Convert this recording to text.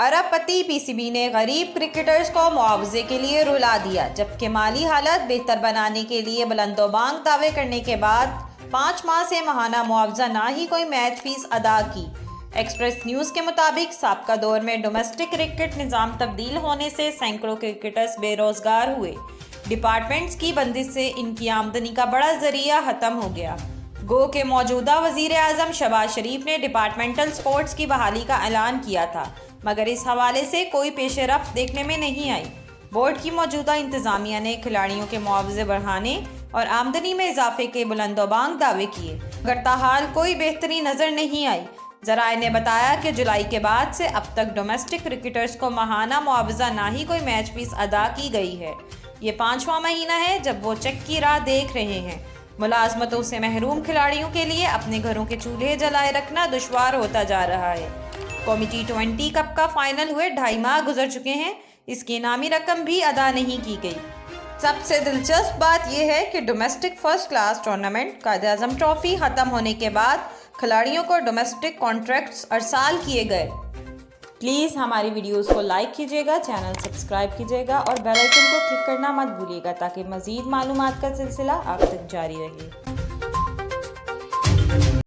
अरब पति पीसीबी ने गरीब क्रिकेटर्स को मुआवजे के लिए रुला दिया, जबकि माली हालत बेहतर बनाने के लिए बुलंदोबांग दावे करने के बाद 5 माह से माहाना मुआवजा ना ही कोई मैच फीस अदा की। एक्सप्रेस न्यूज़ के मुताबिक साबका दौर में डोमेस्टिक क्रिकेट निज़ाम तब्दील होने से सैकड़ों क्रिकेटर्स बेरोजगार हुए। डिपार्टमेंट्स की बंदिश से इनकी आमदनी का बड़ा जरिया ख़त्म हो गया। गो के मौजूदा वज़ीर आज़म शहबाज शरीफ ने डिपार्टमेंटल स्पोर्ट्स की बहाली का ऐलान किया था, मगर इस हवाले से कोई पेश रफ्त देखने में नहीं आई। बोर्ड की मौजूदा इंतज़ामिया ने खिलाड़ियों के मुआवजे बढ़ाने और आमदनी में इजाफे के बुलंदोबांग दावे किए, मगर ताहाल कोई बेहतरी नज़र नहीं आई। ज़राए ने बताया कि जुलाई के बाद से अब तक डोमेस्टिक क्रिकेटर्स को माहाना मुआवजा ना ही कोई मैच फीस अदा की गई है। ये 5वां महीना है जब वो चेक की राह देख रहे हैं। मुलाजमतों से महरूम खिलाड़ियों के लिए अपने घरों के चूल्हे जलाए रखना दुश्वार होता जा रहा है। कौमी T20 कप का फाइनल हुए 2.5 माह गुजर चुके हैं, इसकी इनामी रकम भी अदा नहीं की गई। सबसे दिलचस्प बात यह है कि domestic first class tournament Quaid-e-Azam trophy ख़त्म होने के बाद खिलाड़ियों को डोमेस्टिक कॉन्ट्रैक्ट्स अरसाल किए गए। प्लीज़ हमारी वीडियोस को लाइक कीजिएगा, चैनल सब्सक्राइब कीजिएगा और बेल आइकन को क्लिक करना मत भूलिएगा ताकि मज़ीद मालूमात का सिलसिला आप तक जारी रहे।